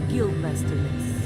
Guildmasterness.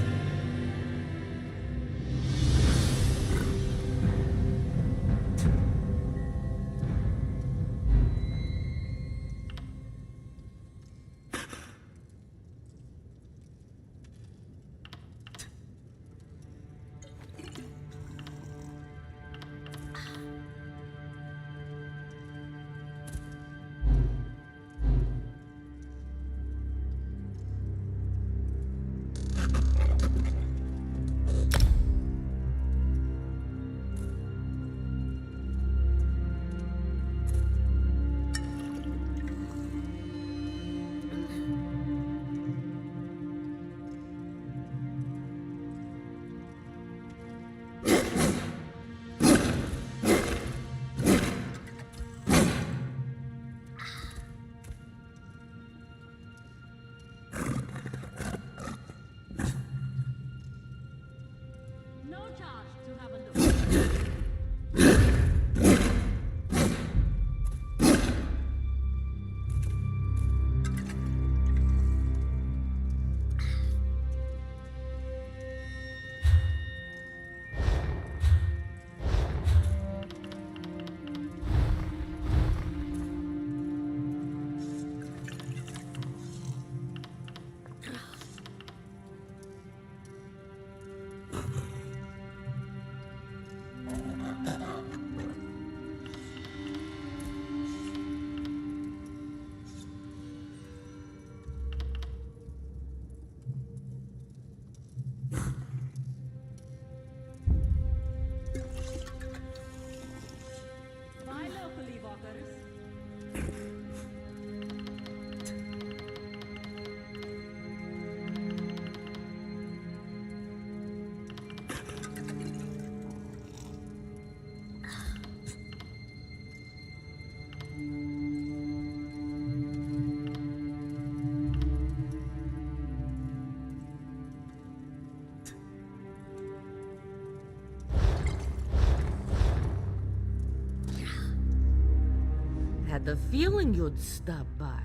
Had the feeling you'd stop by.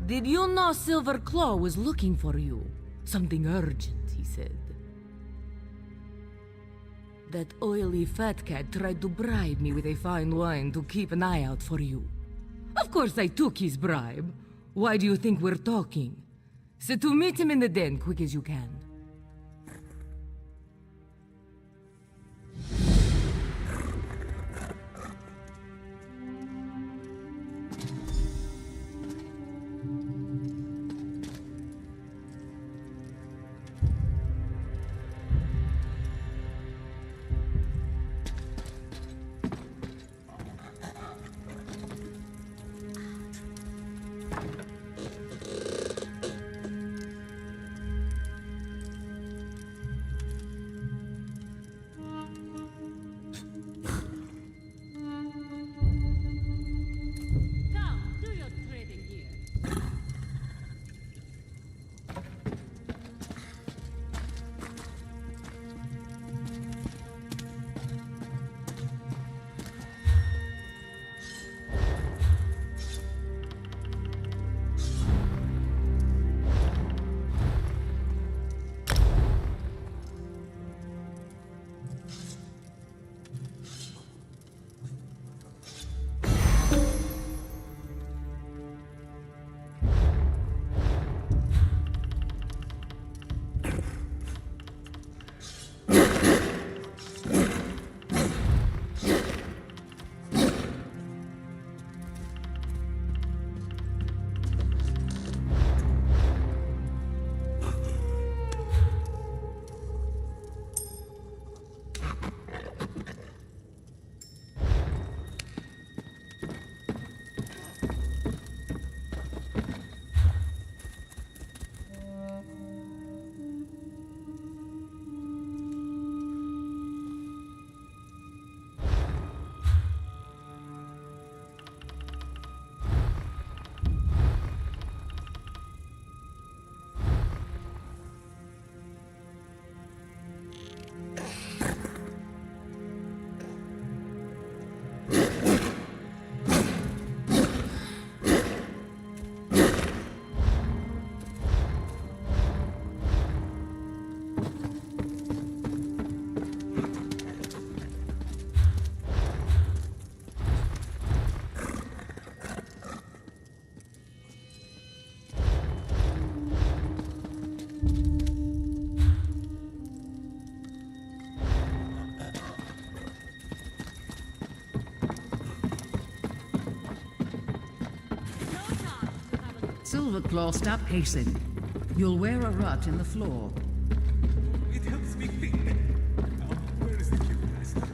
Did you know Silver Claw was looking for you? Something urgent, he said. That oily fat cat tried to bribe me with a fine wine to keep an eye out for you. Of course I took his bribe. Why do you think we're talking? So to meet him in the den quick as you can. Silverclaw, stop pacing. You'll wear a rut in the floor. It helps me think. Now, where is the Guildmaster?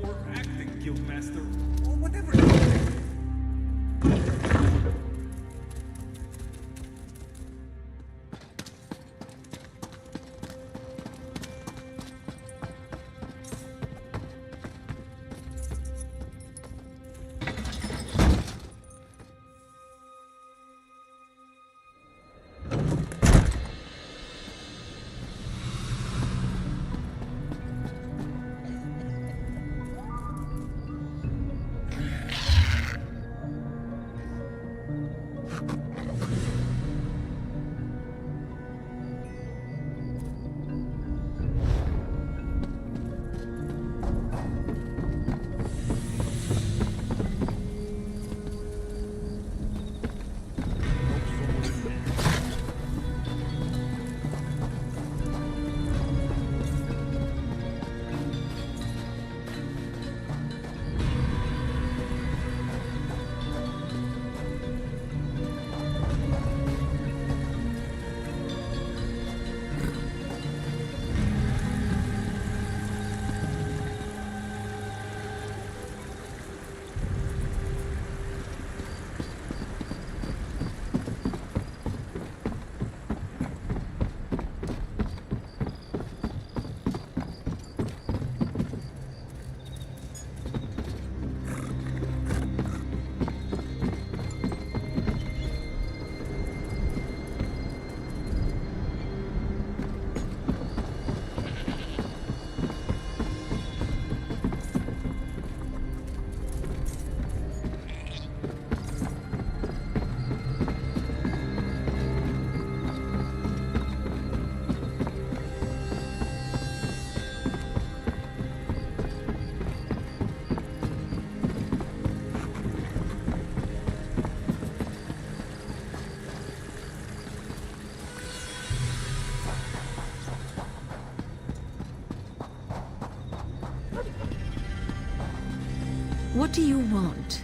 Or acting Guildmaster? Or whatever. What do you want?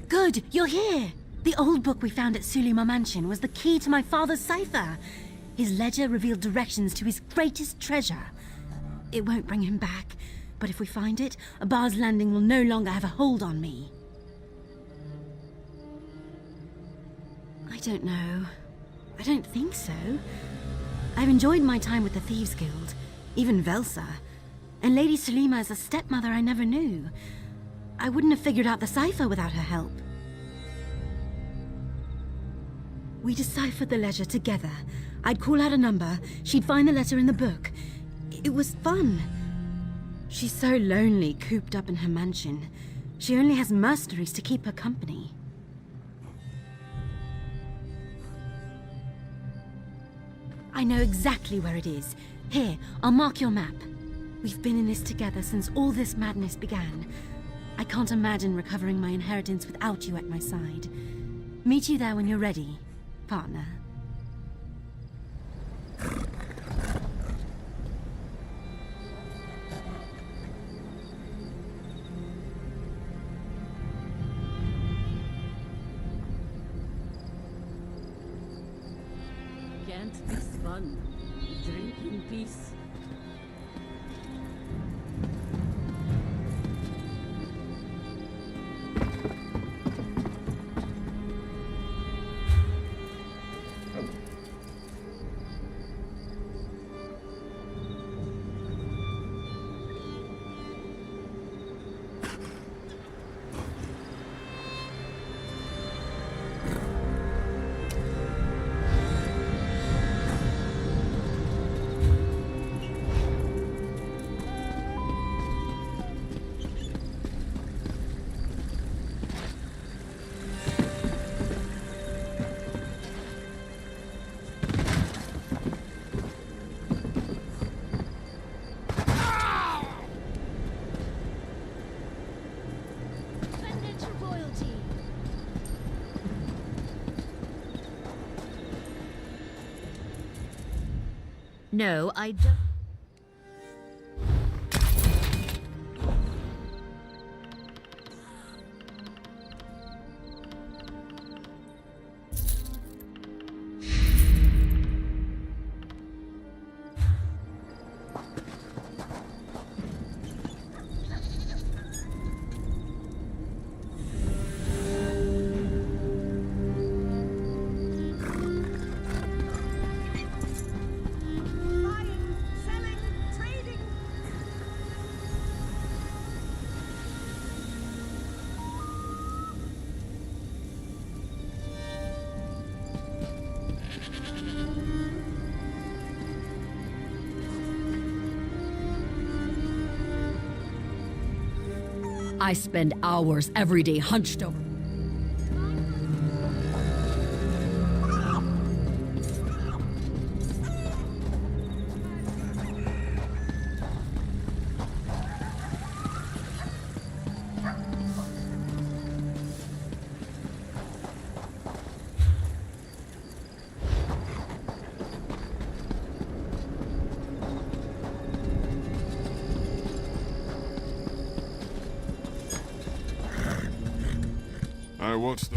Good, you're here! The old book we found at Sulima Mansion was the key to my father's cipher. His ledger revealed directions to his greatest treasure. It won't bring him back, but if we find it, Abar's Landing will no longer have a hold on me. I don't know. I don't think so. I've enjoyed my time with the Thieves Guild, even Velsa. And Lady Sulima is a stepmother I never knew. I wouldn't have figured out the cipher without her help. We deciphered the ledger together. I'd call out a number, she'd find the letter in the book. It was fun. She's so lonely, cooped up in her mansion. She only has mercenaries to keep her company. I know exactly where it is. Here, I'll mark your map. We've been in this together since all this madness began. I can't imagine recovering my inheritance without you at my side. Meet you there when you're ready, partner. Can't this fun? Drink in peace. No, I don't. I spend hours every day hunched over. What's the...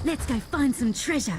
Let's go find some treasure.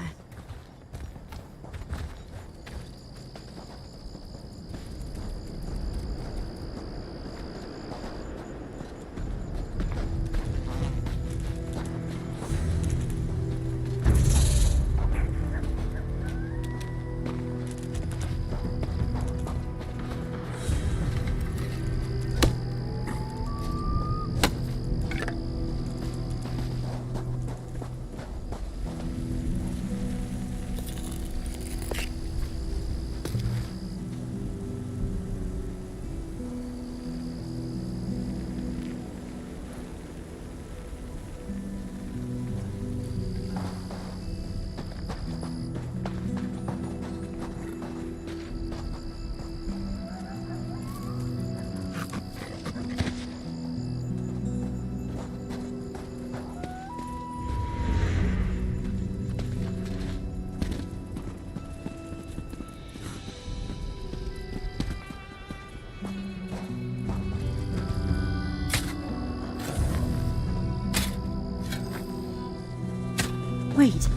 Wait,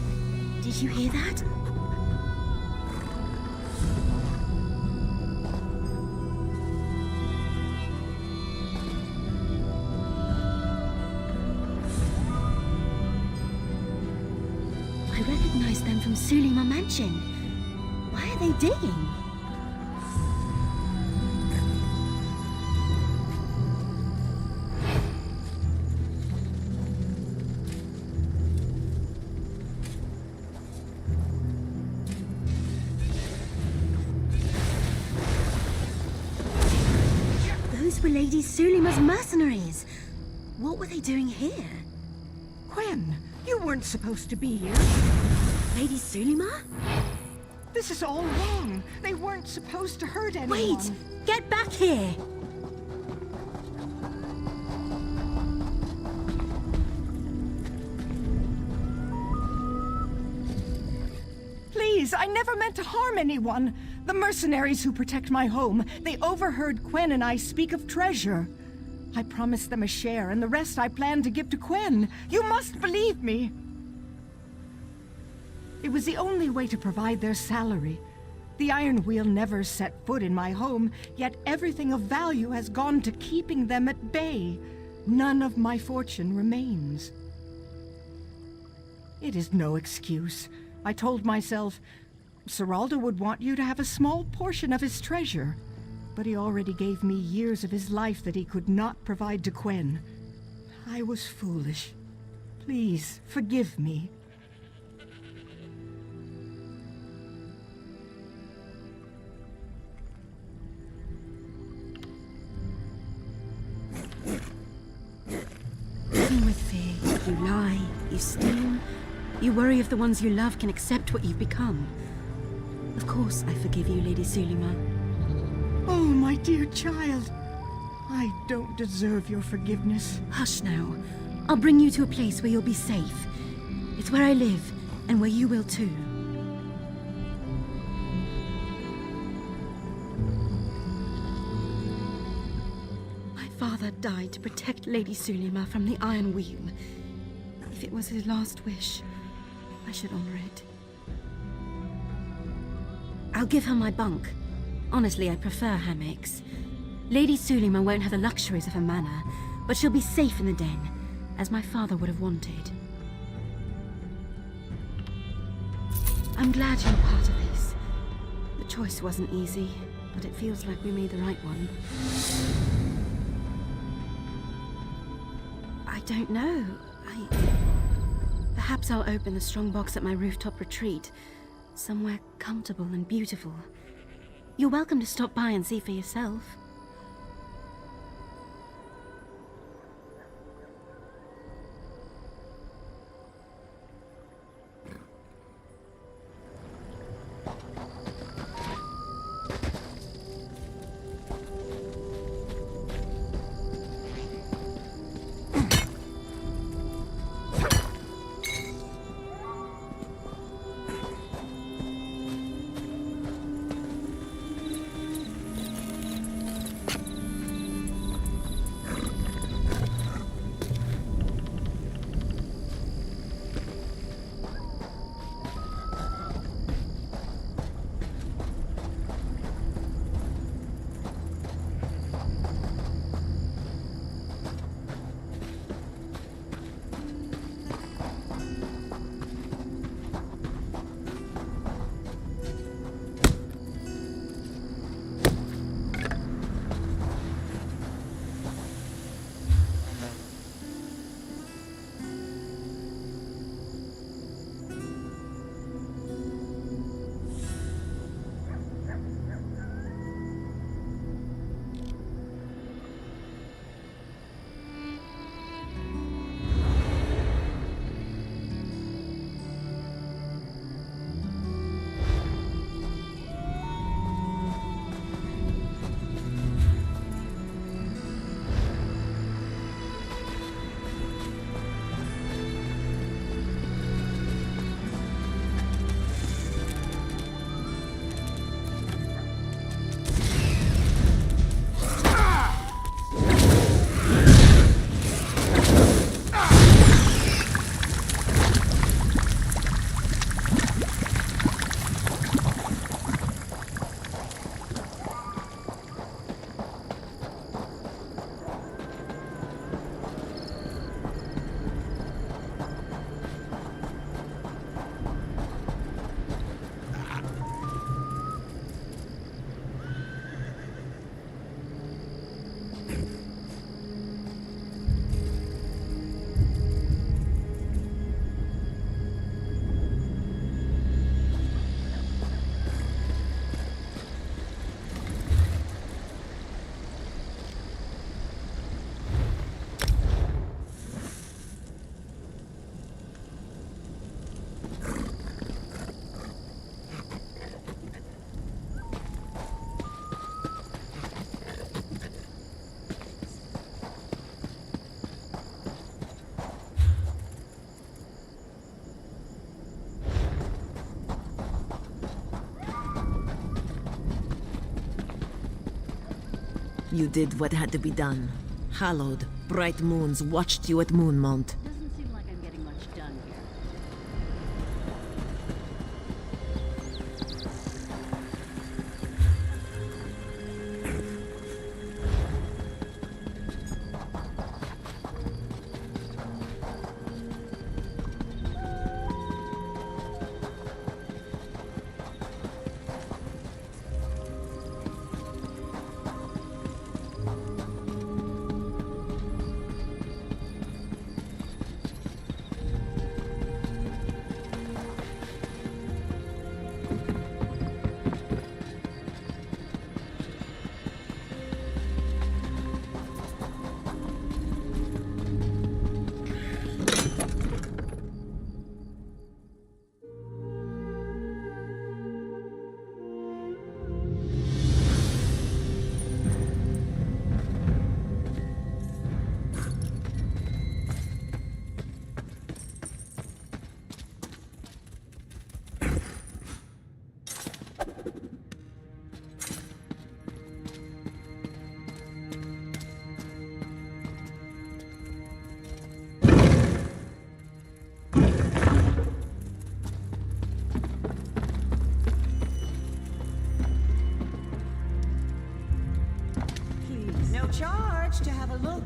did you hear that? I recognize them from Sulima Mansion. Why are they digging? Those were Lady Sulima's mercenaries. What were they doing here? Gwen, you weren't supposed to be here. Lady Sulima? This is all wrong. They weren't supposed to hurt anyone. Wait! Get back here! Please, I never meant to harm anyone. The mercenaries who protect my home, they overheard Quen and I speak of treasure. I promised them a share, and the rest I plan to give to Quen. You must believe me. It was the only way to provide their salary. The Iron Wheel never set foot in my home, yet everything of value has gone to keeping them at bay. None of my fortune remains. It is no excuse. I told myself, Seralda would want you to have a small portion of his treasure. But he already gave me years of his life that he could not provide to Quen. I was foolish. Please, forgive me. Even with fear, you lie, you steal, you worry if the ones you love can accept what you've become. Of course I forgive you, Lady Sulima. Oh, my dear child. I don't deserve your forgiveness. Hush now. I'll bring you to a place where you'll be safe. It's where I live, and where you will too. My father died to protect Lady Sulima from the Iron Wheel. If it was his last wish, I should honor it. I'll give her my bunk. Honestly, I prefer hammocks. Lady Sulima won't have the luxuries of a manor, but she'll be safe in the den, as my father would have wanted. I'm glad you're part of this. The choice wasn't easy, but it feels like we made the right one. I don't know. Perhaps I'll open the strong box at my rooftop retreat, somewhere comfortable and beautiful. You're welcome to stop by and see for yourself. You did what had to be done. Hallowed, bright moons watched you at Moonmount. Doesn't seem like I'm getting much done here. No charge to have a look.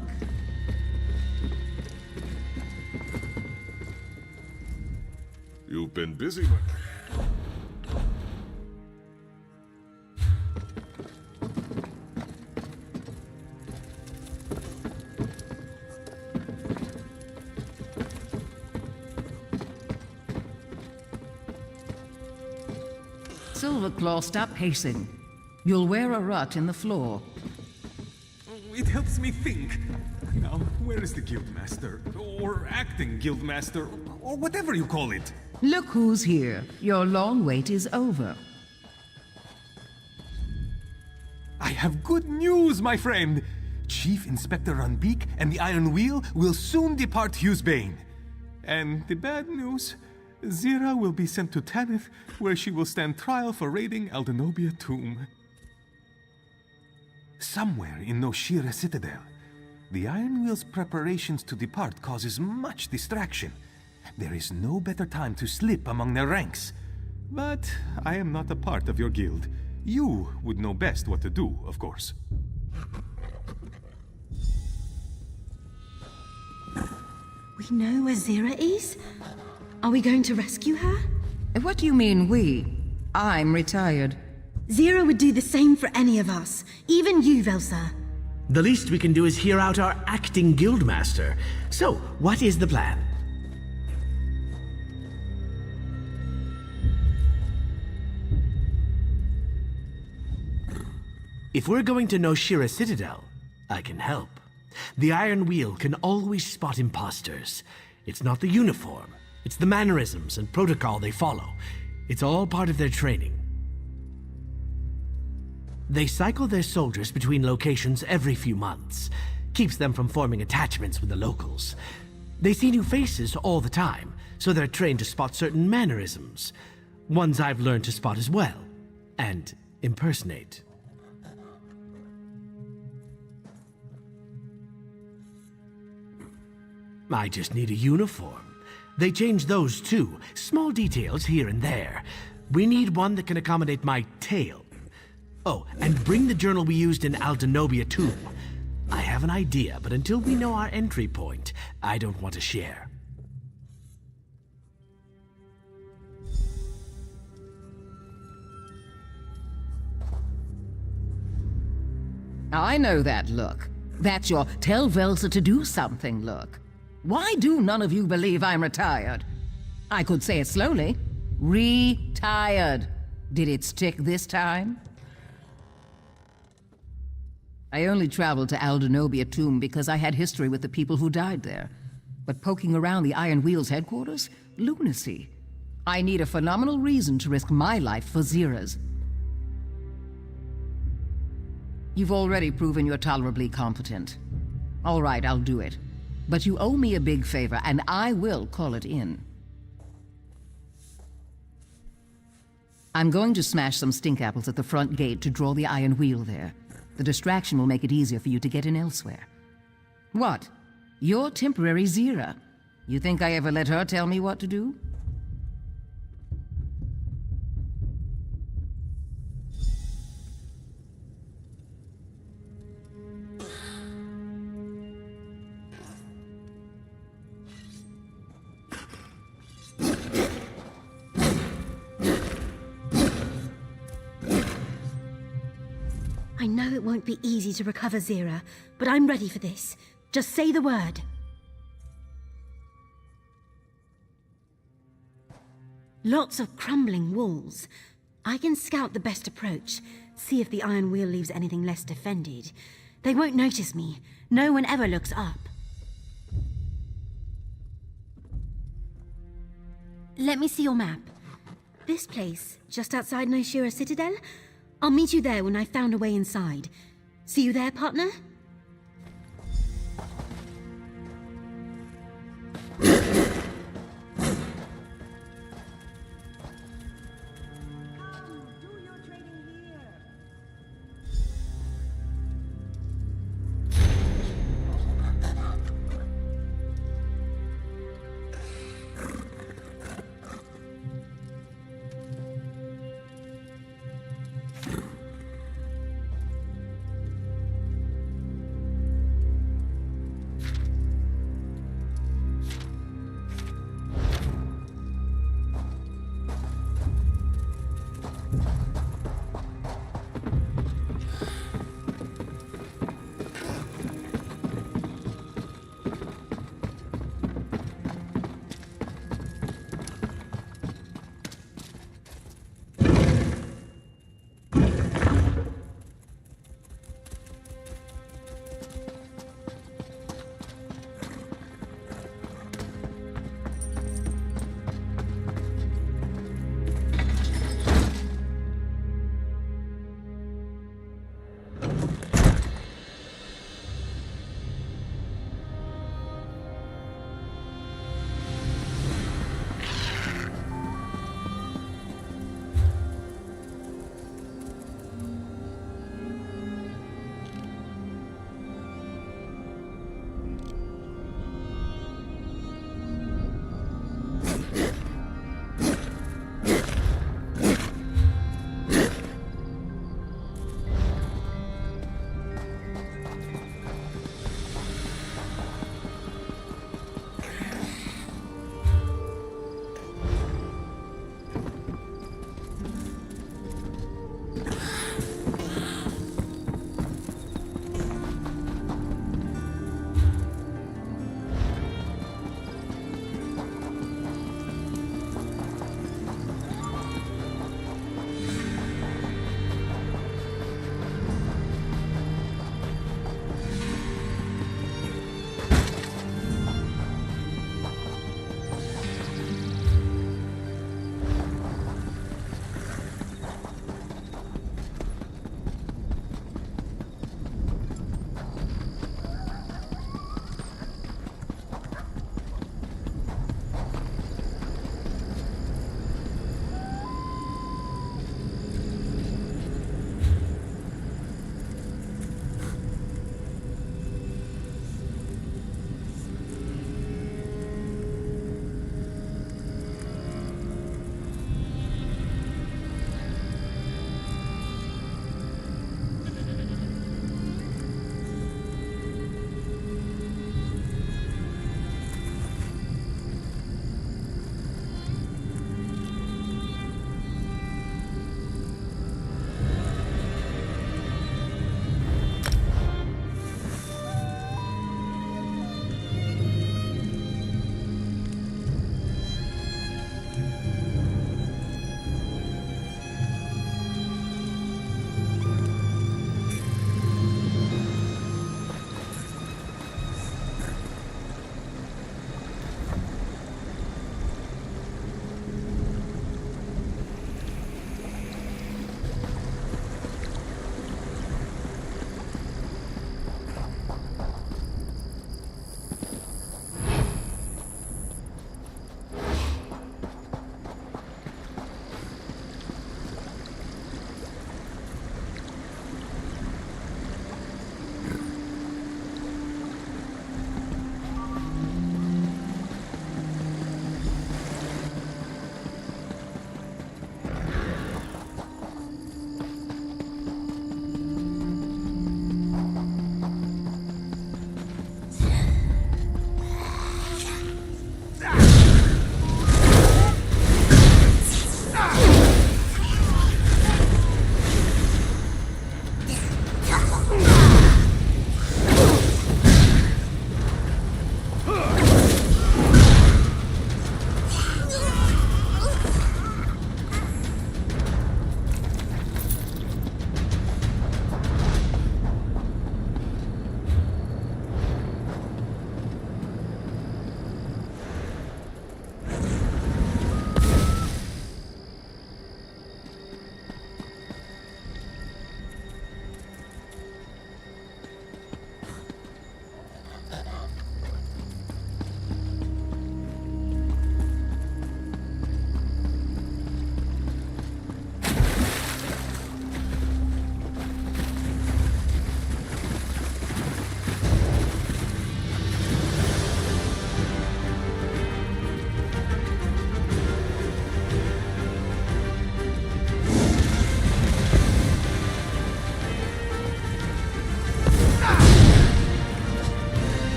You've been busy, my... Silverclaw, stop pacing. You'll wear a rut in the floor. It helps me think. Now, where is the Guildmaster? Or acting Guildmaster? Or whatever you call it? Look who's here. Your long wait is over. I have good news, my friend! Chief Inspector Runbeak and the Iron Wheel will soon depart Hughesbane. And the bad news? Zira will be sent to Tanith, where she will stand trial for raiding Aldenobia Tomb. Somewhere in Noshira Citadel, the Iron Wheel's preparations to depart causes much distraction. There is no better time to slip among their ranks. But I am not a part of your guild. You would know best what to do, of course. We know where Zira is? Are we going to rescue her? What do you mean, we? I'm retired. Zira would do the same for any of us, even you, Velsa. The least we can do is hear out our acting guildmaster. So, what is the plan? If we're going to Noshira Citadel, I can help. The Iron Wheel can always spot imposters. It's not the uniform, it's the mannerisms and protocol they follow. It's all part of their training. They cycle their soldiers between locations every few months. Keeps them from forming attachments with the locals. They see new faces all the time, so they're trained to spot certain mannerisms. Ones I've learned to spot as well, and impersonate. I just need a uniform. They change those too, small details here and there. We need one that can accommodate my tail. Oh, and bring the journal we used in Aldenobia Tomb. I have an idea, but until we know our entry point, I don't want to share. I know that look. That's your tell Velsa to do something look. Why do none of you believe I'm retired? I could say it slowly. Retired. Did it stick this time? I only traveled to Aldenobia Tomb because I had history with the people who died there. But poking around the Iron Wheel's headquarters? Lunacy. I need a phenomenal reason to risk my life for Zira's. You've already proven you're tolerably competent. All right, I'll do it. But you owe me a big favor, and I will call it in. I'm going to smash some stink apples at the front gate to draw the Iron Wheel there. The distraction will make it easier for you to get in elsewhere. What? You're temporary Zira. You think I ever let her tell me what to do? I know it won't be easy to recover Zira, but I'm ready for this. Just say the word. Lots of crumbling walls. I can scout the best approach, see if the Iron Wheel leaves anything less defended. They won't notice me. No one ever looks up. Let me see your map. This place, just outside Nishira Citadel? I'll meet you there when I've found a way inside. See you there, partner?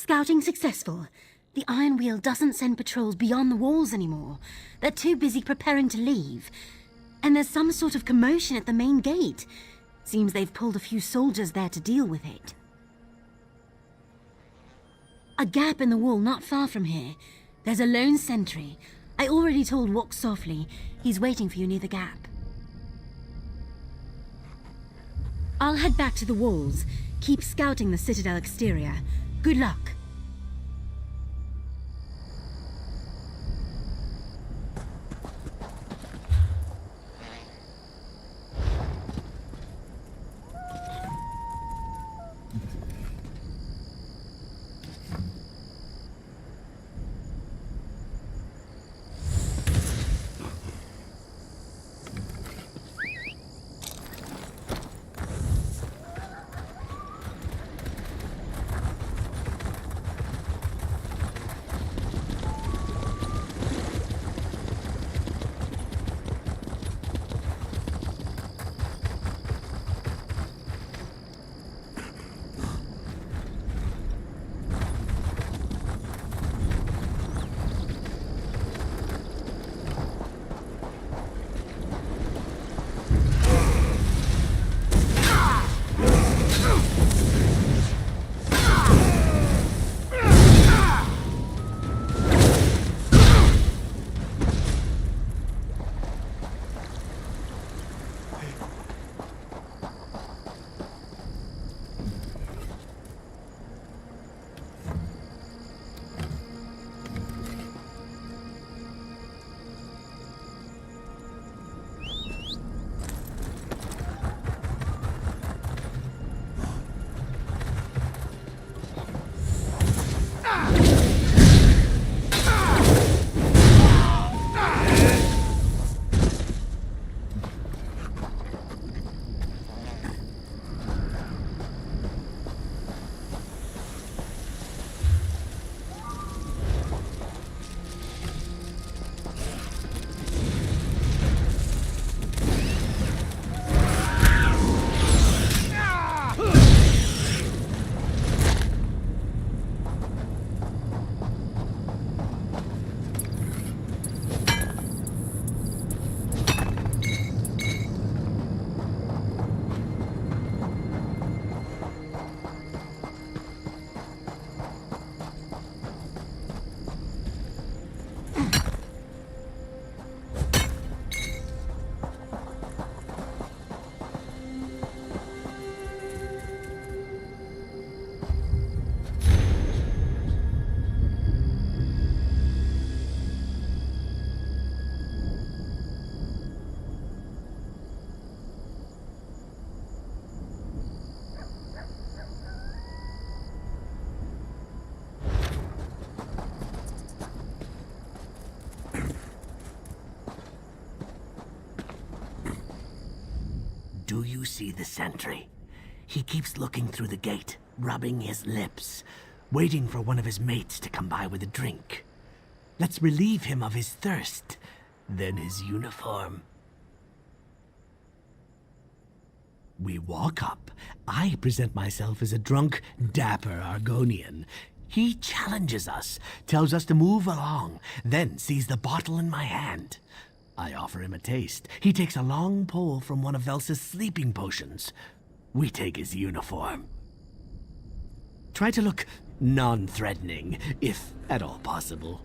Scouting successful. The Iron Wheel doesn't send patrols beyond the walls anymore. They're too busy preparing to leave. And there's some sort of commotion at the main gate. Seems they've pulled a few soldiers there to deal with it. A gap in the wall not far from here. There's a lone sentry. I already told Walk Softly. He's waiting for you near the gap. I'll head back to the walls. Keep scouting the Citadel exterior. Good luck. Do you see the sentry? He keeps looking through the gate, rubbing his lips, waiting for one of his mates to come by with a drink. Let's relieve him of his thirst, then his uniform. We walk up. I present myself as a drunk, dapper Argonian. He challenges us, tells us to move along, then sees the bottle in my hand. I offer him a taste. He takes a long pull from one of Velsa's sleeping potions. We take his uniform. Try to look non-threatening, if at all possible.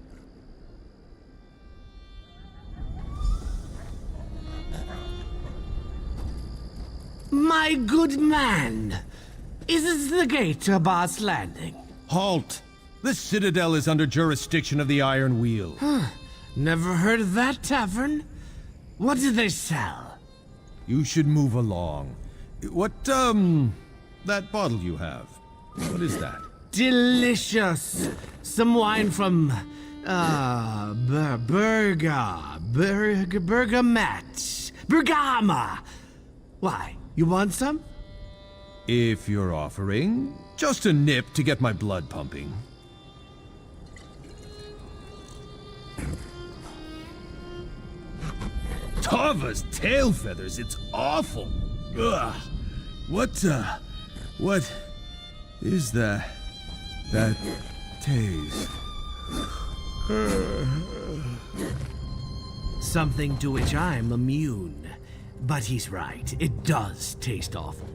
My good man! Is this the gate to Abbas Landing? Halt! The Citadel is under jurisdiction of the Iron Wheel. Never heard of that tavern? What do they sell? You should move along. What, that bottle you have? What is that? Delicious! Some wine from, Bergama! Why, you want some? If you're offering, just a nip to get my blood pumping. Tava's tail feathers, it's awful. Ugh. What is that? taste? Something to which I'm immune. But he's right, it does taste awful.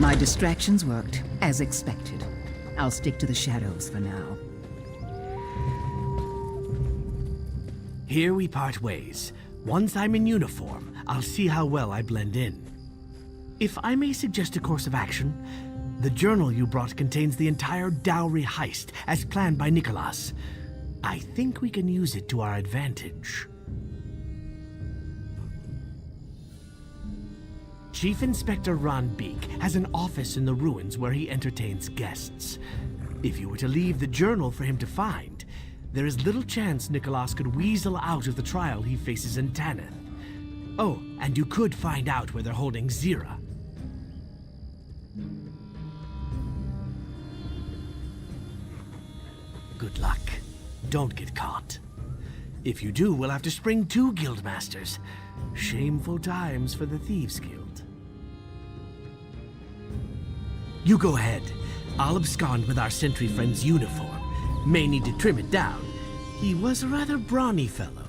My distractions worked, as expected. I'll stick to the shadows for now. Here we part ways. Once I'm in uniform, I'll see how well I blend in. If I may suggest a course of action, the journal you brought contains the entire dowry heist, as planned by Nicholas. I think we can use it to our advantage. Chief Inspector Ron Beek has an office in the ruins where he entertains guests. If you were to leave the journal for him to find, there is little chance Nicholas could weasel out of the trial he faces in Tanith. Oh, and you could find out where they're holding Zira. Good luck. Don't get caught. If you do, we'll have to spring 2 guildmasters. Shameful times for the Thieves' Guild. You go ahead. I'll abscond with our sentry friend's uniform. May need to trim it down. He was a rather brawny fellow.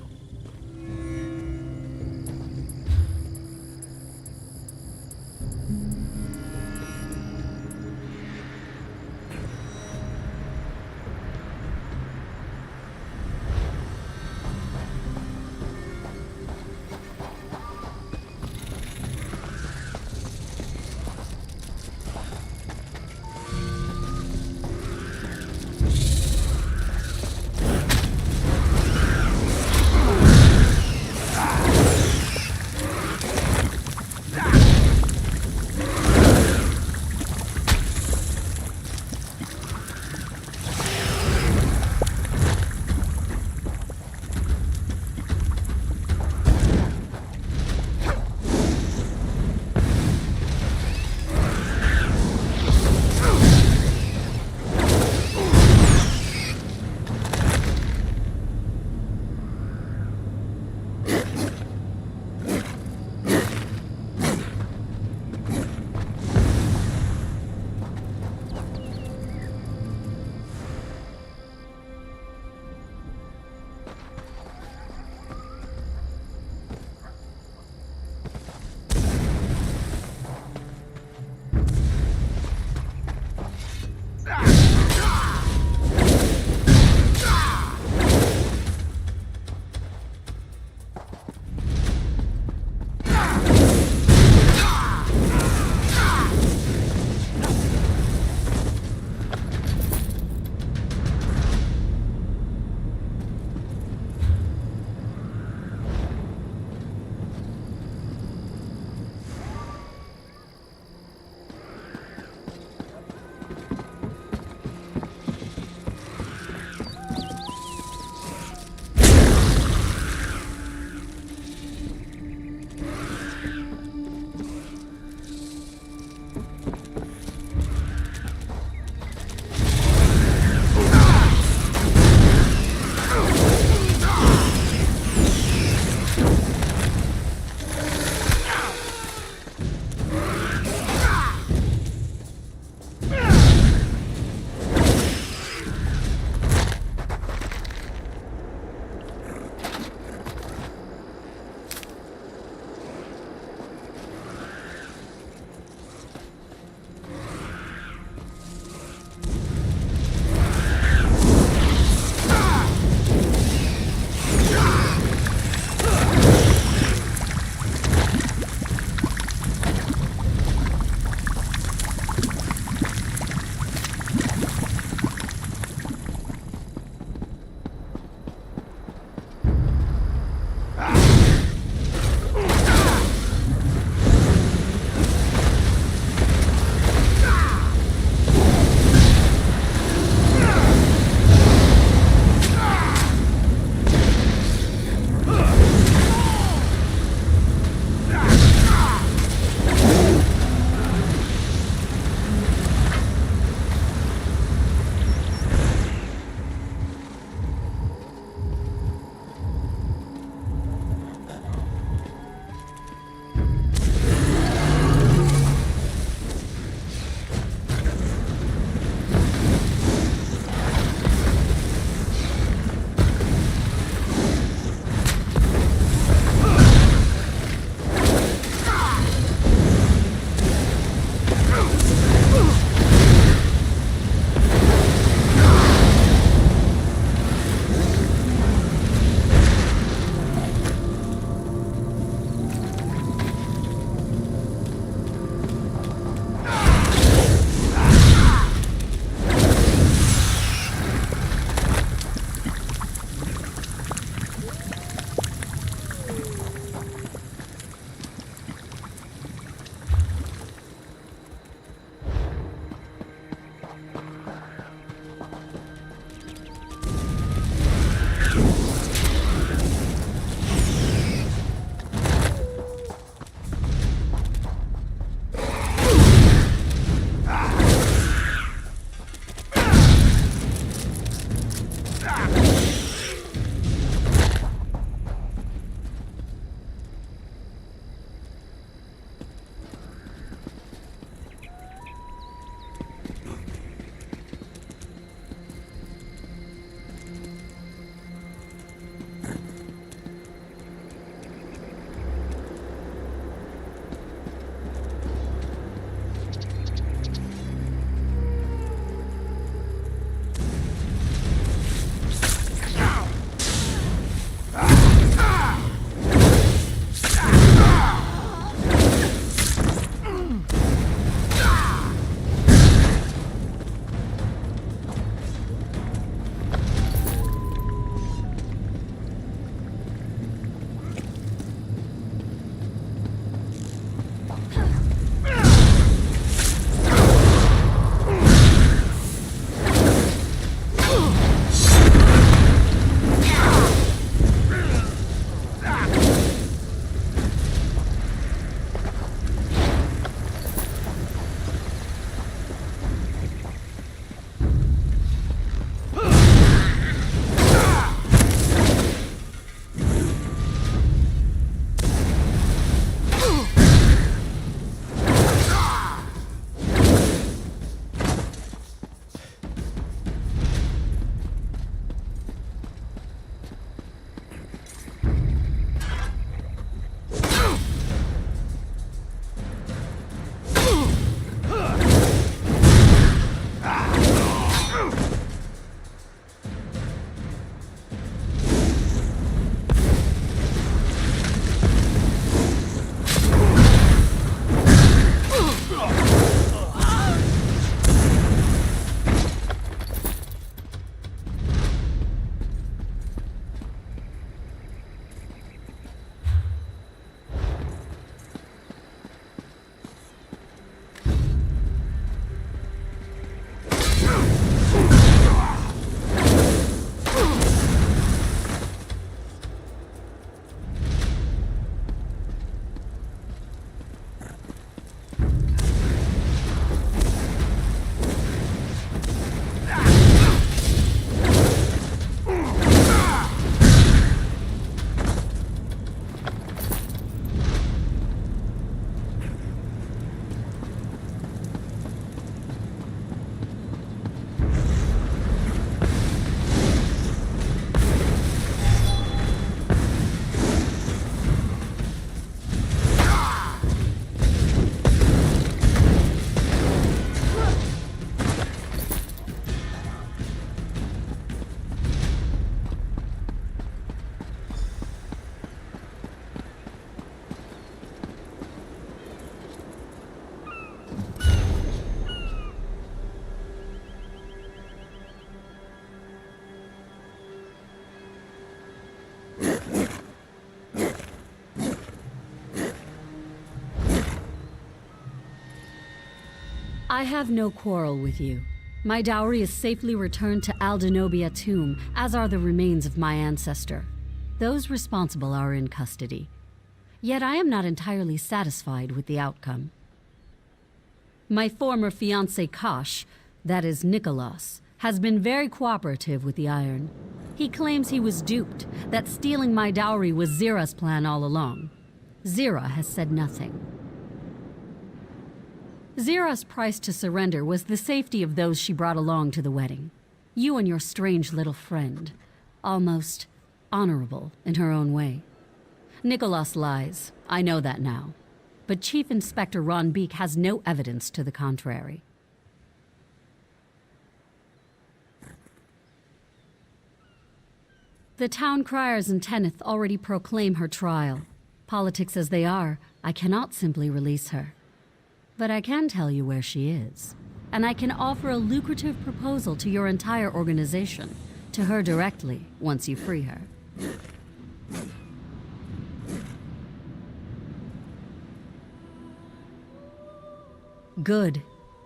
I have no quarrel with you. My dowry is safely returned to Aldenobia tomb, as are the remains of my ancestor. Those responsible are in custody. Yet I am not entirely satisfied with the outcome. My former fiancé Kosh, that is Nicholas, has been very cooperative with the Iron. He claims he was duped, that stealing my dowry was Zira's plan all along. Zira has said nothing. Zira's price to surrender was the safety of those she brought along to the wedding. You and your strange little friend. Almost honorable in her own way. Nicholas lies, I know that now. But Chief Inspector Ron Beek has no evidence to the contrary. The town criers in Tenneth already proclaim her trial. Politics as they are, I cannot simply release her. But I can tell you where she is. And I can offer a lucrative proposal to your entire organization, to her directly, once you free her. Good.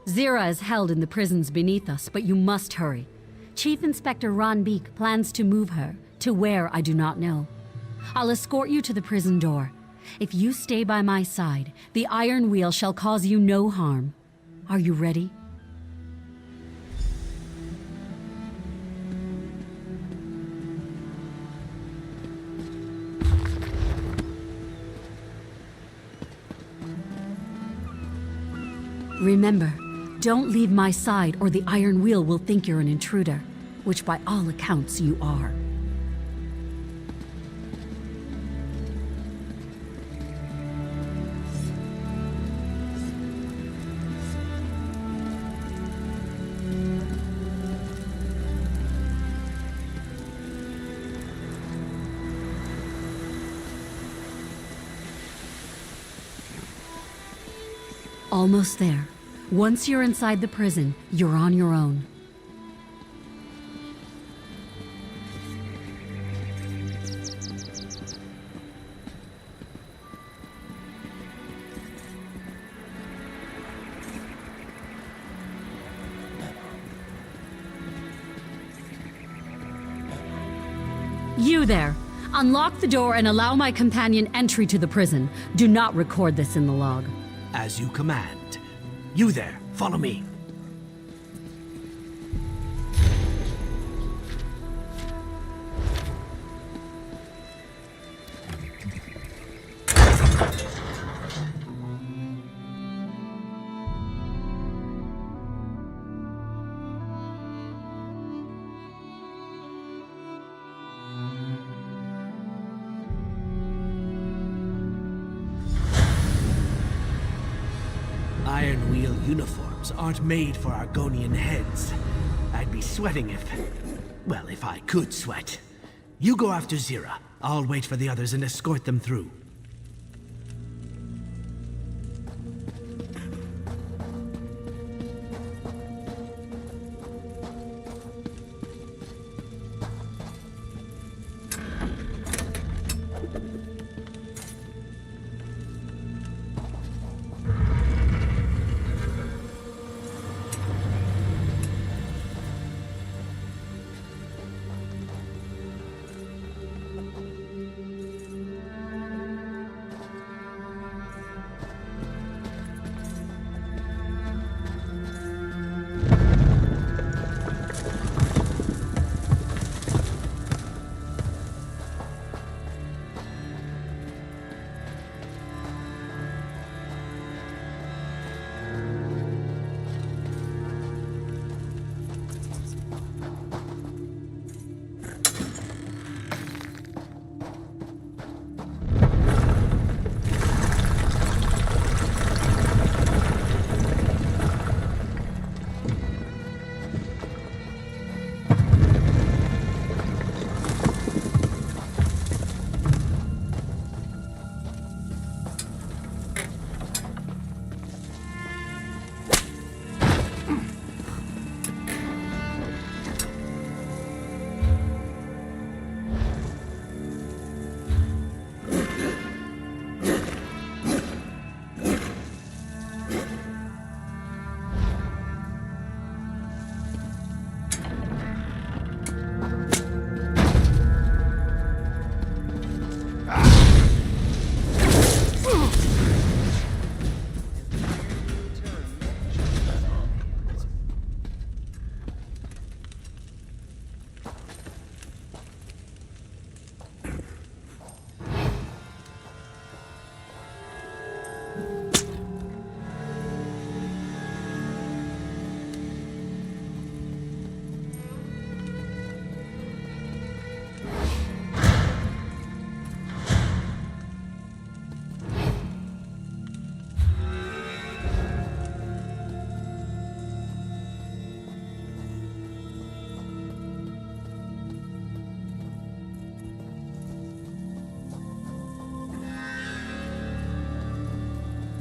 Zira is held in the prisons beneath us, but you must hurry. Chief Inspector Ron Beek plans to move her To where, I do not know. I'll escort you to the prison door. If you stay by my side, the Iron Wheel shall cause you no harm. Are you ready? Remember, don't leave my side or the Iron Wheel will think you're an intruder, which by all accounts you are. Almost there. Once you're inside the prison, you're on your own. You there! Unlock the door and allow my companion entry to the prison. Do not record this in the log. As you command. You there, follow me. Iron Wheel uniforms aren't made for Argonian heads. I'd be sweating if... well, if I could sweat. You go after Zira. I'll wait for the others and escort them through.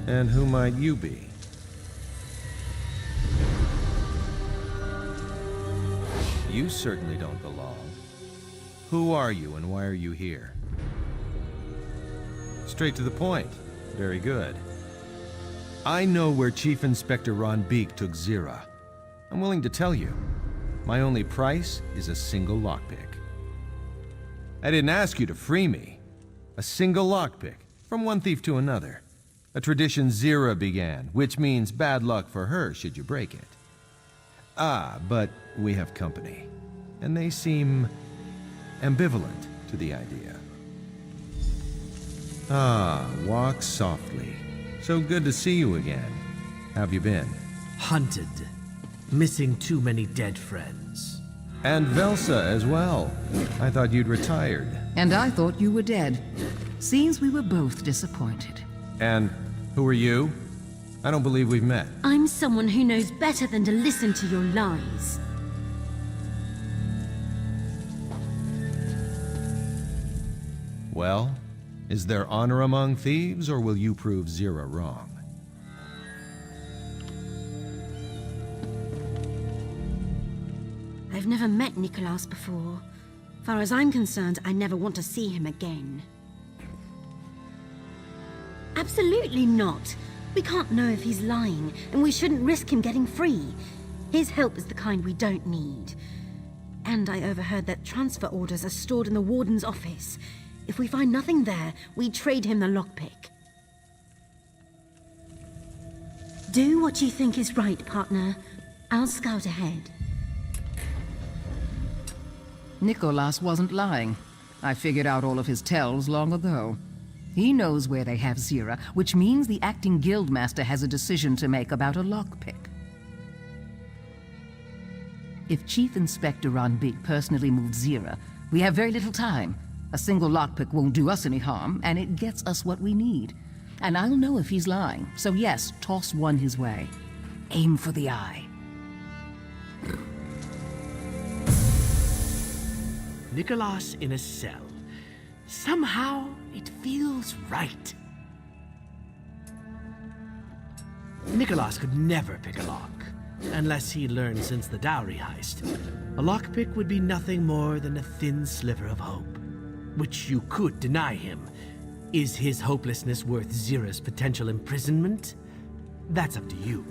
And who might you be? You certainly don't belong. Who are you and why are you here? Straight to the point. Very good. I know where Chief Inspector Ron Beek took Zira. I'm willing to tell you. My only price is a single lockpick. I didn't ask you to free me. A single lockpick, from one thief to another. A tradition Zira began, which means bad luck for her should you break it. Ah, but we have company, and they seem ambivalent to the idea. Ah, walk softly. So good to see you again. How have you been? Hunted. Missing too many dead friends. And Velsa as well. I thought you'd retired. And I thought you were dead. Seems we were both disappointed. And who are you? I don't believe we've met. I'm someone who knows better than to listen to your lies. Well, is there honor among thieves, or will you prove Zira wrong? I've never met Nicholas before. Far as I'm concerned, I never want to see him again. Absolutely not. We can't know if he's lying, and we shouldn't risk him getting free. His help is the kind we don't need. And I overheard that transfer orders are stored in the Warden's office. If we find nothing there, we trade him the lockpick. Do what you think is right, partner. I'll scout ahead. Nicholas wasn't lying. I figured out all of his tells long ago. He knows where they have Zira, which means the acting guildmaster has a decision to make about a lockpick. If Chief Inspector Ranbik personally moved Zira, we have very little time. A single lockpick won't do us any harm, and it gets us what we need. And I'll know if he's lying, so yes, toss one his way. Aim for the eye. Nicholas in a cell. Somehow, it feels right. Nicholas could never pick a lock, unless he learned since the dowry heist. A lockpick would be nothing more than a thin sliver of hope, which you could deny him. Is his hopelessness worth Zira's potential imprisonment? That's up to you.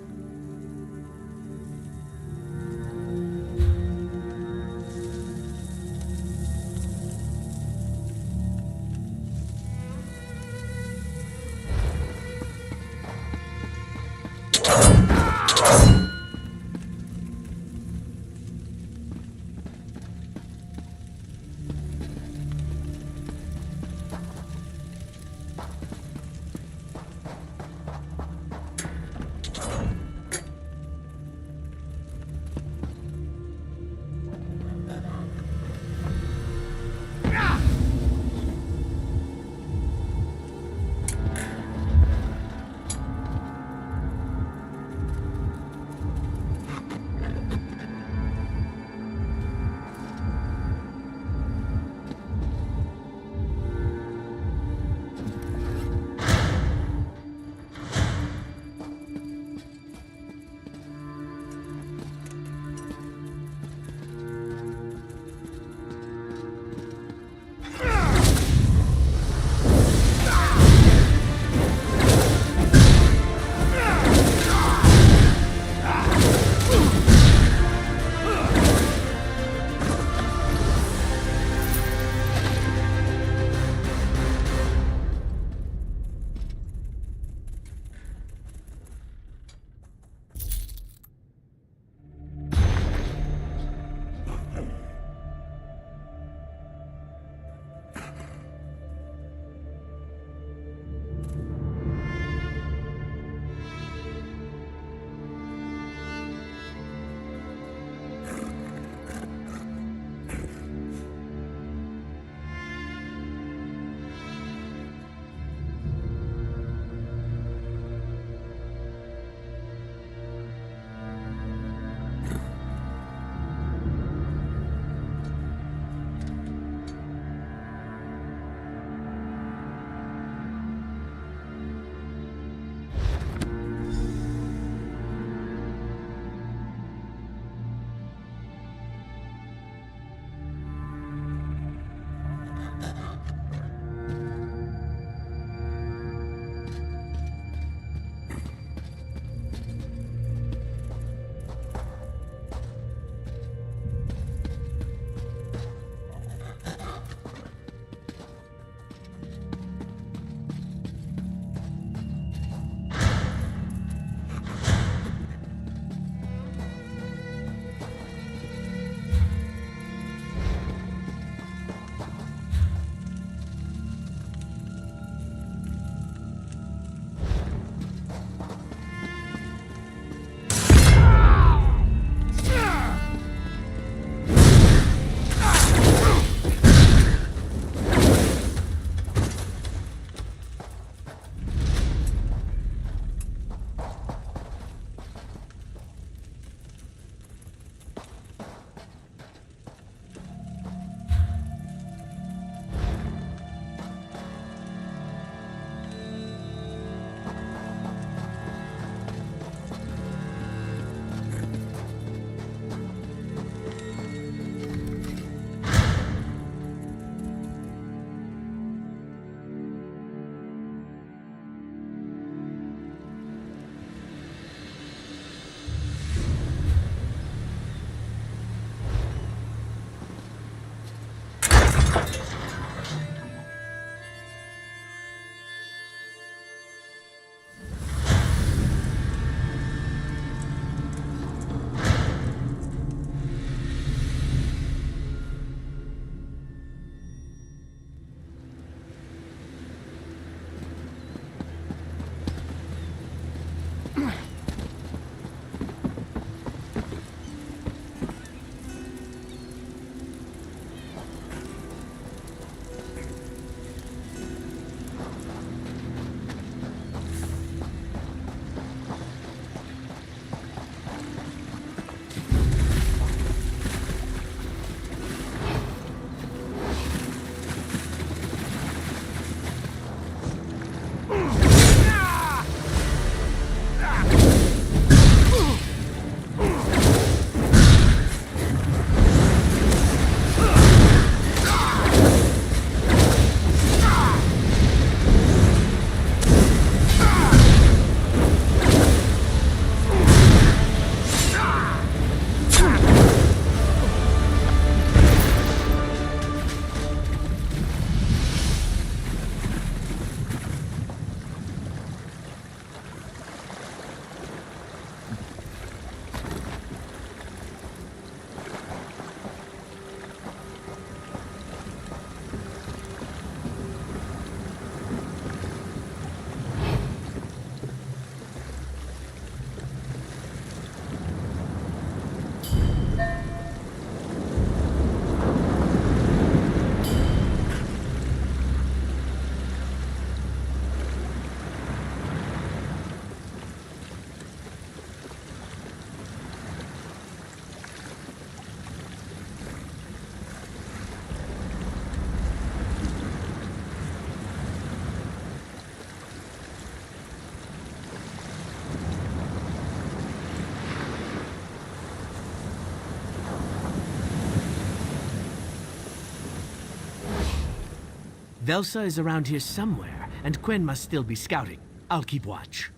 Velsa is around here somewhere, and Quen must still be scouting. I'll keep watch.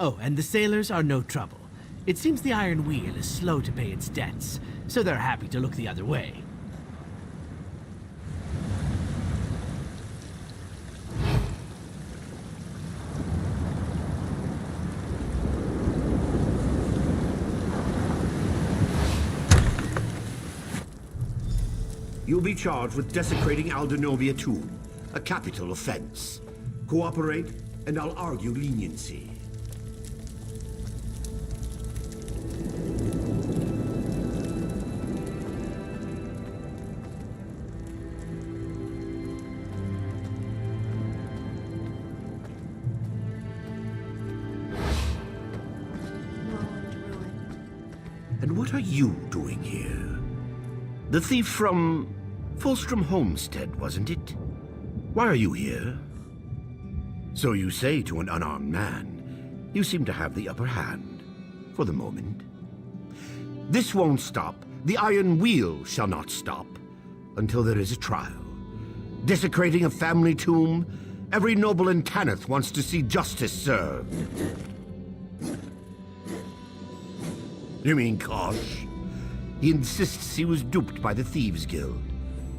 Oh, and the sailors are no trouble. It seems the Iron Wheel is slow to pay its debts, so they're happy to look the other way. You'll be charged with desecrating Aldenovia Tomb, a capital offense. Cooperate, and I'll argue leniency. And what are you doing here? The thief from Fulstrom Homestead, wasn't it? Why are you here? So you say to an unarmed man. You seem to have the upper hand, for the moment. This won't stop. The Iron Wheel shall not stop, until there is a trial. Desecrating a family tomb, every noble in Tanith wants to see justice served. You mean Kosh? He insists he was duped by the Thieves Guild.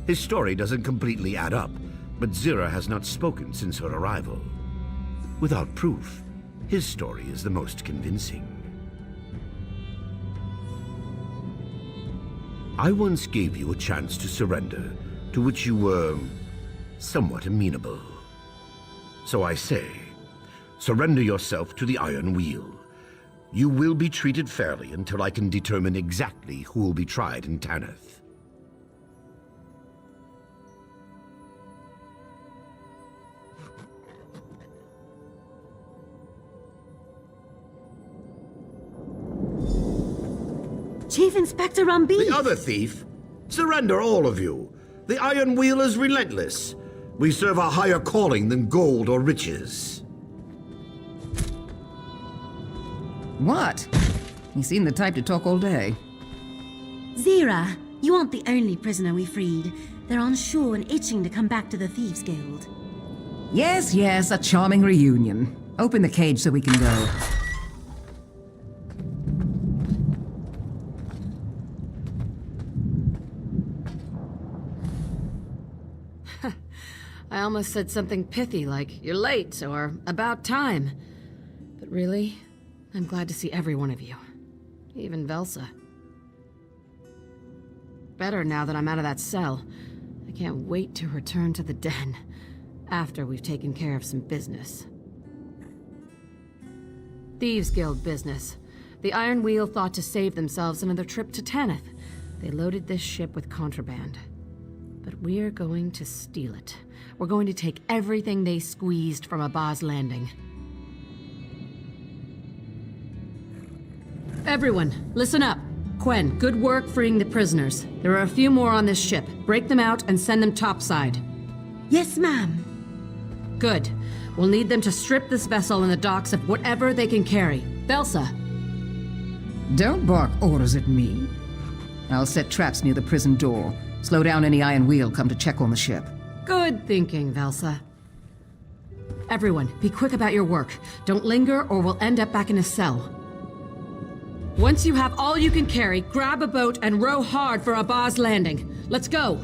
His story doesn't completely add up, but Zira has not spoken since her arrival. Without proof, his story is the most convincing. I once gave you a chance to surrender, to which you were somewhat amenable. So I say, surrender yourself to the Iron Wheel. You will be treated fairly until I can determine exactly who will be tried in Tanith. Chief Inspector Rumbeek! The other thief? Surrender, all of you. The Iron Wheel is relentless. We serve a higher calling than gold or riches. What? You seem the type to talk all day. Zira, you aren't the only prisoner we freed. They're on shore and itching to come back to the Thieves Guild. Yes, yes, a charming reunion. Open the cage so we can go. I almost said something pithy like, "You're late," or "About time." But really, I'm glad to see every one of you. Even Velsa. Better now that I'm out of that cell. I can't wait to return to the den, after we've taken care of some business. Thieves Guild business. The Iron Wheel thought to save themselves another trip to Tanith. They loaded this ship with contraband. But we're going to steal it. We're going to take everything they squeezed from Abaz Landing. Everyone, listen up. Quen, good work freeing the prisoners. There are a few more on this ship. Break them out and send them topside. Yes, ma'am. Good. We'll need them to strip this vessel in the docks of whatever they can carry. Velsa. Don't bark orders at me. I'll set traps near the prison door. Slow down any Iron Wheel come to check on the ship. Good thinking, Velsa. Everyone, be quick about your work. Don't linger or we'll end up back in a cell. Once you have all you can carry, grab a boat and row hard for Abaz Landing. Let's go!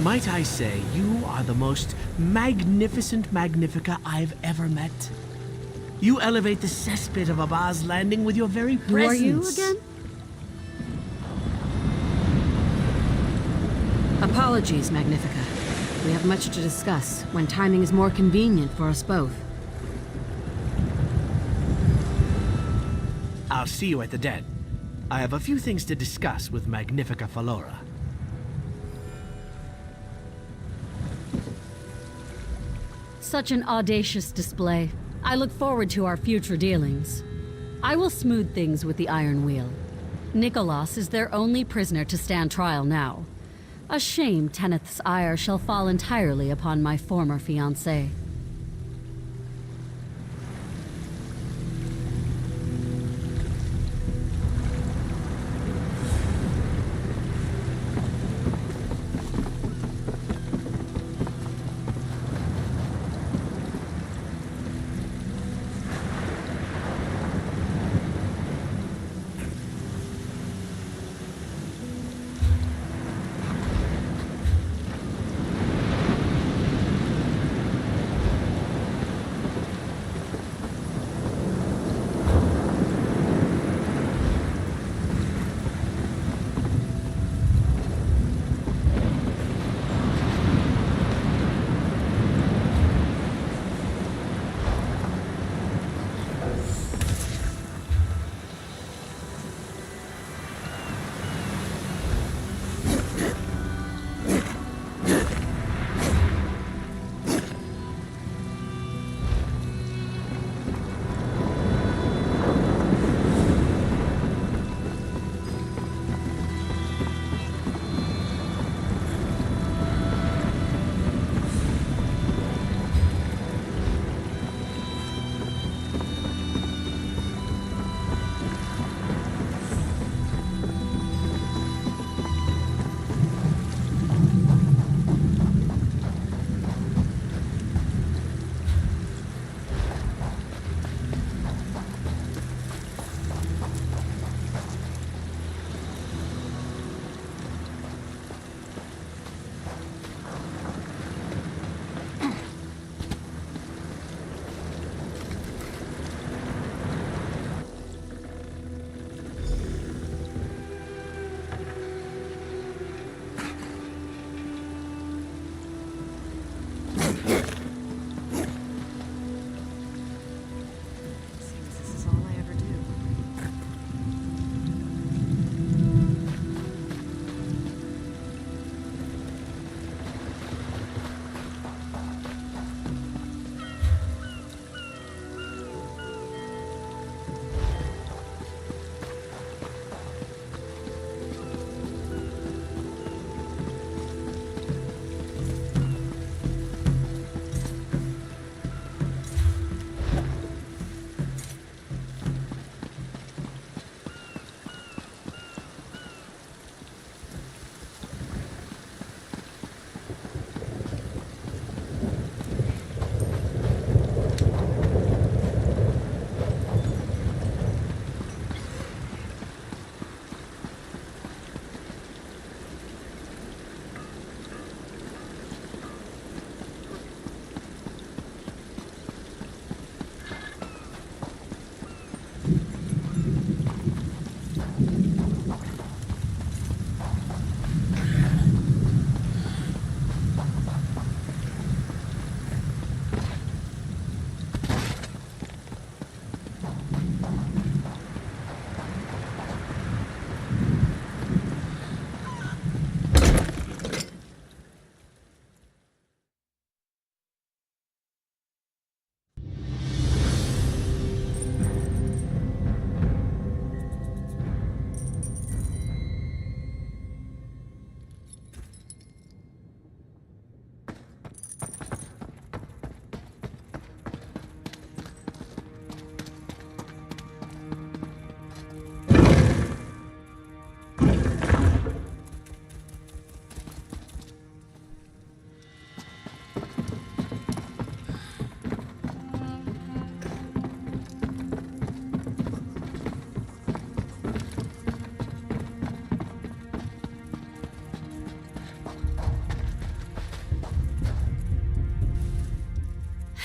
Might I say, you are the most magnificent Magnifica I've ever met. You elevate the cesspit of Abaz Landing with your very presence. Who are you again? Apologies, Magnifica. We have much to discuss when timing is more convenient for us both. I'll see you at the den. I have a few things to discuss with Magnifica Falora. Such an audacious display. I look forward to our future dealings. I will smooth things with the Iron Wheel. Nicholas is their only prisoner to stand trial now. A shame Teneth's ire shall fall entirely upon my former fiancé.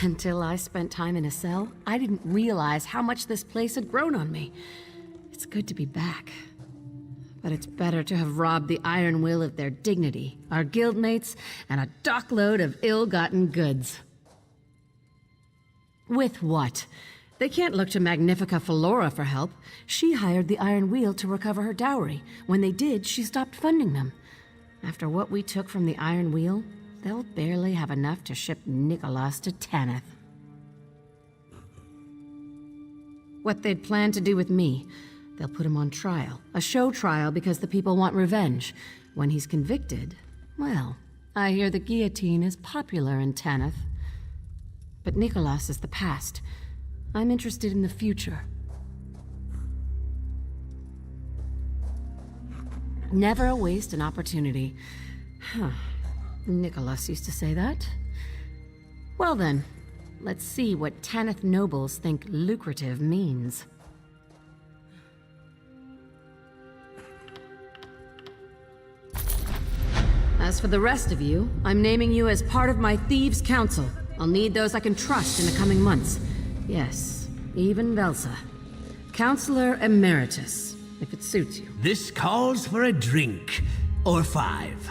Until I spent time in a cell, I didn't realize how much this place had grown on me. It's good to be back. But it's better to have robbed the Iron Wheel of their dignity, our guildmates, and a dockload of ill-gotten goods. With what? They can't look to Magnifica Felora for help. She hired the Iron Wheel to recover her dowry. When they did, she stopped funding them. After what we took from the Iron Wheel, they'll barely have enough to ship Nicholas to Tanith. What they'd planned to do with me. They'll put him on trial. A show trial because the people want revenge. When he's convicted, well, I hear the guillotine is popular in Tanith. But Nicholas is the past. I'm interested in the future. Never waste an opportunity. Huh. Nicholas used to say that. Well then, let's see what Tanith nobles think lucrative means. As for the rest of you, I'm naming you as part of my Thieves' Council. I'll need those I can trust in the coming months. Yes, even Velsa. Counselor Emeritus, if it suits you. This calls for a drink. Or 5.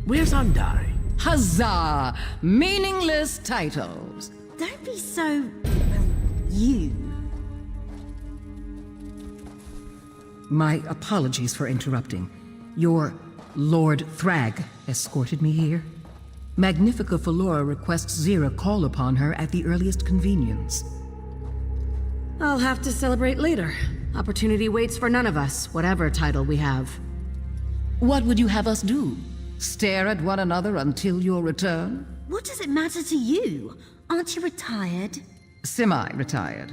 Where's Andari? Huzzah! Meaningless titles. Don't be so... well, you. My apologies for interrupting. Your Lord Thrag escorted me here. Magnifica Felora requests Zira call upon her at the earliest convenience. I'll have to celebrate later. Opportunity waits for none of us, whatever title we have. What would you have us do? Stare at one another until your return? What does it matter to you? Aren't you retired? Semi-retired.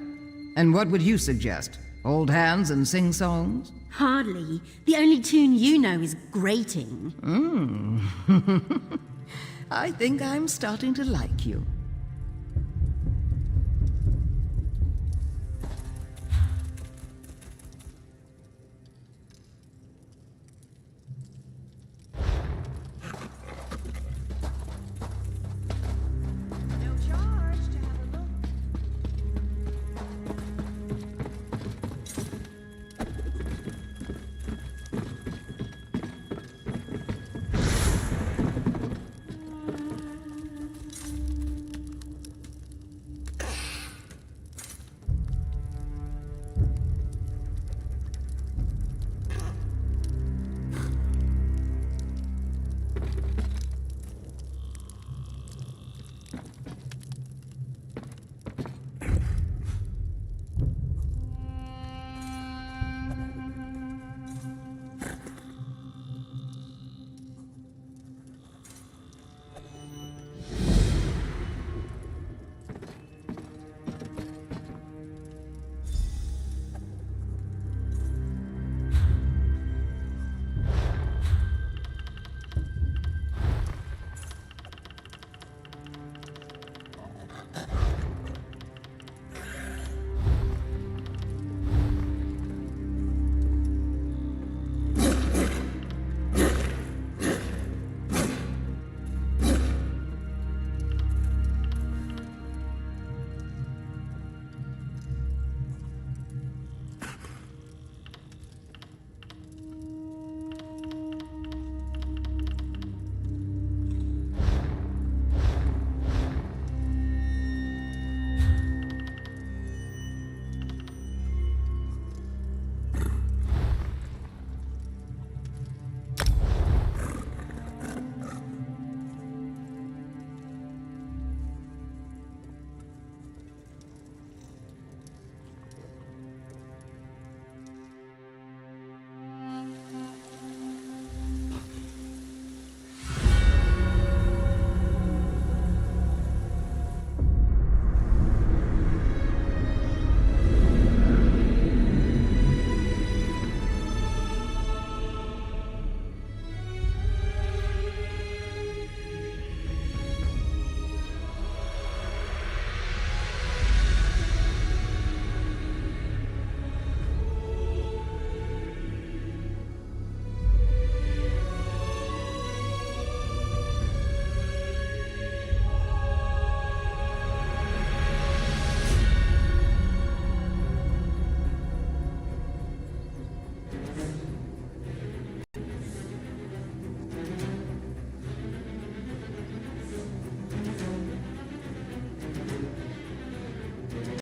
And what would you suggest? Hold hands and sing songs? Hardly. The only tune you know is grating. I think I'm starting to like you.